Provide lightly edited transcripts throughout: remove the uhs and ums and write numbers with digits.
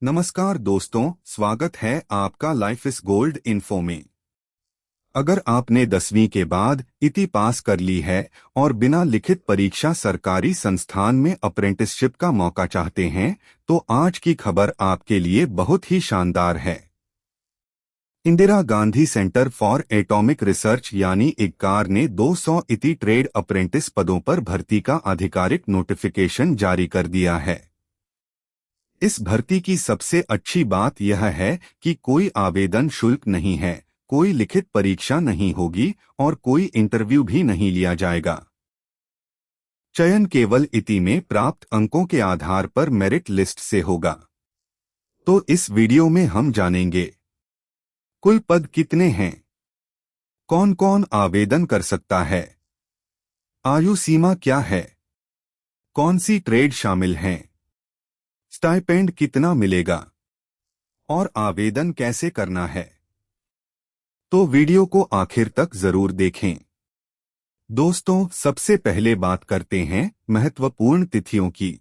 नमस्कार दोस्तों, स्वागत है आपका लाइफ इज गोल्ड इन्फो में। अगर आपने 10वीं के बाद इति पास कर ली है और बिना लिखित परीक्षा सरकारी संस्थान में अप्रेंटिसशिप का मौका चाहते हैं, तो आज की खबर आपके लिए बहुत ही शानदार है। Indira Gandhi centre for atomic research यानी इग्कार ने 200 इति ट्रेड अप्रेंटिस पदों पर भर्ती का आधिकारिक नोटिफिकेशन जारी कर दिया है। इस भर्ती की सबसे अच्छी बात यह है कि कोई आवेदन शुल्क नहीं है, कोई लिखित परीक्षा नहीं होगी और कोई इंटरव्यू भी नहीं लिया जाएगा। चयन केवल इति में प्राप्त अंकों के आधार पर मेरिट लिस्ट से होगा। तो इस वीडियो में हम जानेंगे कुल पद कितने हैं, कौन कौन आवेदन कर सकता है, आयु सीमा क्या है, कौन सी ट्रेड शामिल हैं, स्टाइपेंड कितना मिलेगा और आवेदन कैसे करना है। तो वीडियो को आखिर तक जरूर देखें। दोस्तों, सबसे पहले बात करते हैं महत्वपूर्ण तिथियों की।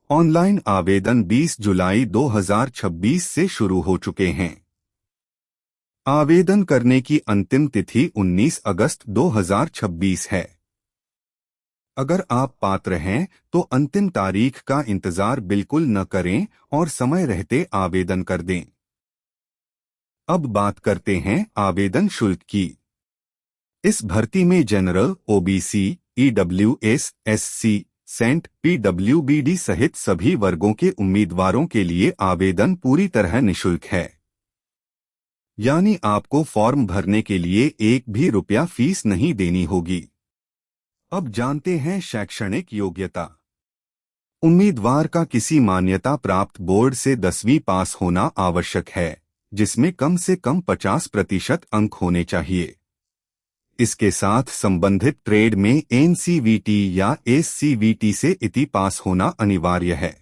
ऑनलाइन आवेदन 20 जुलाई 2026 से शुरू हो चुके हैं। आवेदन करने की अंतिम तिथि 19 अगस्त 2026 है। अगर आप पात्र हैं तो अंतिम तारीख का इंतजार बिल्कुल न करें और समय रहते आवेदन कर दें। अब बात करते हैं आवेदन शुल्क की। इस भर्ती में जनरल, ओबीसी, ईडब्ल्यूएस, एससी, सेंट, पीडब्ल्यूबीडी सहित सभी वर्गों के उम्मीदवारों के लिए आवेदन पूरी तरह निःशुल्क है। यानी आपको फॉर्म भरने के लिए एक भी रुपया फीस नहीं देनी होगी। अब जानते हैं शैक्षणिक योग्यता। उम्मीदवार का किसी मान्यता प्राप्त बोर्ड से 10वीं पास होना आवश्यक है, जिसमें कम से कम 50% अंक होने चाहिए। इसके साथ संबंधित ट्रेड में एनसीवीटी या एससीवीटी से इति पास होना अनिवार्य है।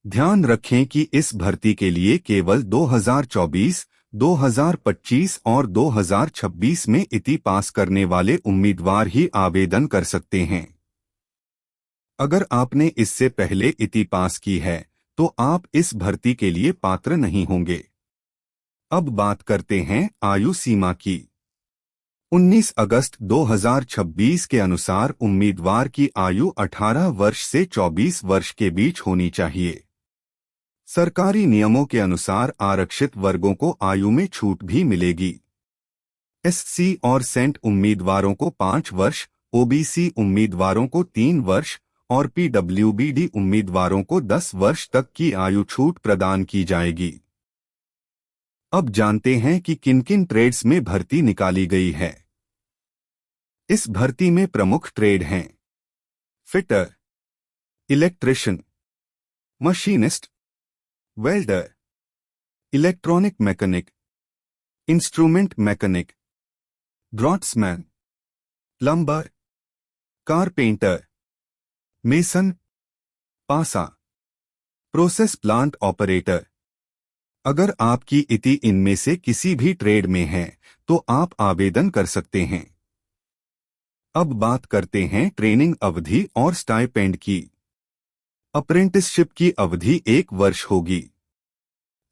ध्यान रखें कि इस भर्ती के लिए केवल 2024, 2025 और 2026 में इति पास करने वाले उम्मीदवार ही आवेदन कर सकते हैं। अगर आपने इससे पहले इति पास की है तो आप इस भर्ती के लिए पात्र नहीं होंगे। अब बात करते हैं आयु सीमा की। 19 अगस्त 2026 के अनुसार उम्मीदवार की आयु 18 वर्ष से 24 वर्ष के बीच होनी चाहिए। सरकारी नियमों के अनुसार आरक्षित वर्गों को आयु में छूट भी मिलेगी। एससी और सेंट उम्मीदवारों को 5 वर्ष, ओबीसी उम्मीदवारों को 3 वर्ष और पीडब्ल्यूबीडी उम्मीदवारों को 10 वर्ष तक की आयु छूट प्रदान की जाएगी। अब जानते हैं कि किन किन ट्रेड्स में भर्ती निकाली गई है। इस भर्ती में प्रमुख ट्रेड हैं fitter, electrician, machinist, welder, electronic mechanic, instrument mechanic, draughtsman, plumber, carpenter, mason, पासा, प्रोसेस प्लांट ऑपरेटर। अगर आपकी इति इनमें से किसी भी ट्रेड में है तो आप आवेदन कर सकते हैं। अब बात करते हैं ट्रेनिंग अवधि और स्टाइपेंड की। अप्रेंटिसशिप की अवधि 1 वर्ष होगी।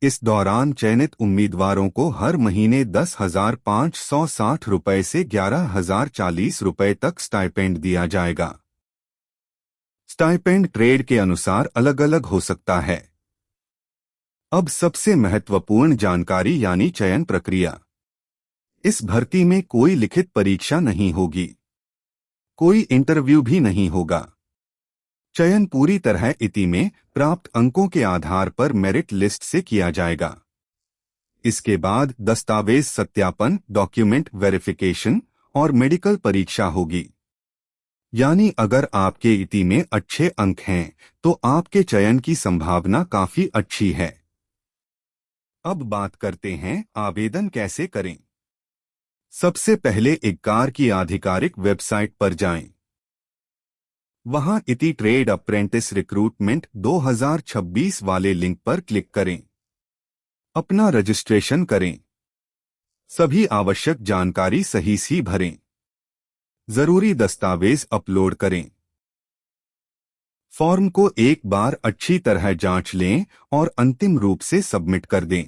इस दौरान चयनित उम्मीदवारों को हर महीने 10,560 रुपये से 11,040 रुपये तक स्टाइपेंड दिया जाएगा। स्टाइपेंड ट्रेड के अनुसार अलग अलग हो सकता है। अब सबसे महत्वपूर्ण जानकारी यानी चयन प्रक्रिया। इस भर्ती में कोई लिखित परीक्षा नहीं होगी, कोई इंटरव्यू भी नहीं होगा। चयन पूरी तरह इति में प्राप्त अंकों के आधार पर मेरिट लिस्ट से किया जाएगा। इसके बाद दस्तावेज सत्यापन, डॉक्यूमेंट वेरिफिकेशन और मेडिकल परीक्षा होगी। यानी अगर आपके इति में अच्छे अंक हैं तो आपके चयन की संभावना काफी अच्छी है। अब बात करते हैं आवेदन कैसे करें। सबसे पहले इग्कार की आधिकारिक वेबसाइट पर जाएं। वहां इति ट्रेड अप्रेंटिस रिक्रूटमेंट 2026 वाले लिंक पर क्लिक करें। अपना रजिस्ट्रेशन करें। सभी आवश्यक जानकारी सही सी भरें। जरूरी दस्तावेज अपलोड करें। फॉर्म को एक बार अच्छी तरह जांच लें और अंतिम रूप से सबमिट कर दें।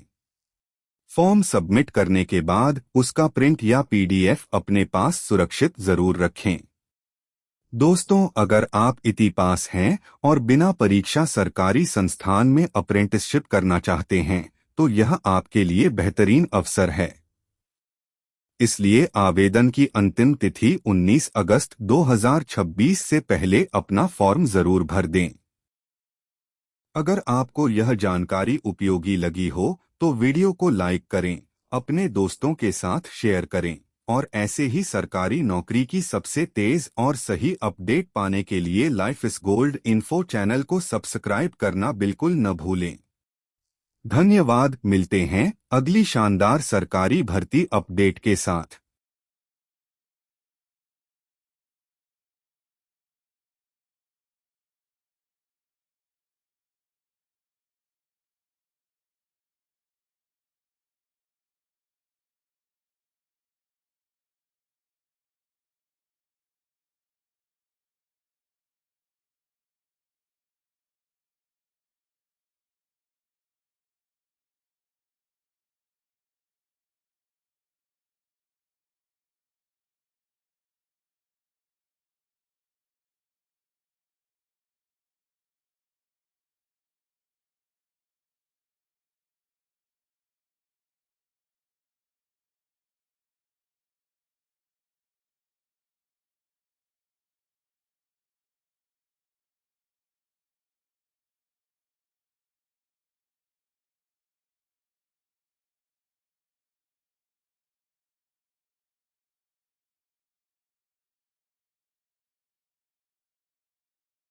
फॉर्म सबमिट करने के बाद उसका प्रिंट या पीडीएफ अपने पास सुरक्षित जरूर रखें। दोस्तों, अगर आप इति पास हैं और बिना परीक्षा सरकारी संस्थान में अप्रेंटिसशिप करना चाहते हैं तो यह आपके लिए बेहतरीन अवसर है। इसलिए आवेदन की अंतिम तिथि 19 अगस्त 2026 से पहले अपना फॉर्म जरूर भर दें। अगर आपको यह जानकारी उपयोगी लगी हो तो वीडियो को लाइक करें, अपने दोस्तों के साथ शेयर करें और ऐसे ही सरकारी नौकरी की सबसे तेज और सही अपडेट पाने के लिए life is gold info channel को सब्सक्राइब करना बिल्कुल न भूलें। धन्यवाद। मिलते हैं अगली शानदार सरकारी भर्ती अपडेट के साथ।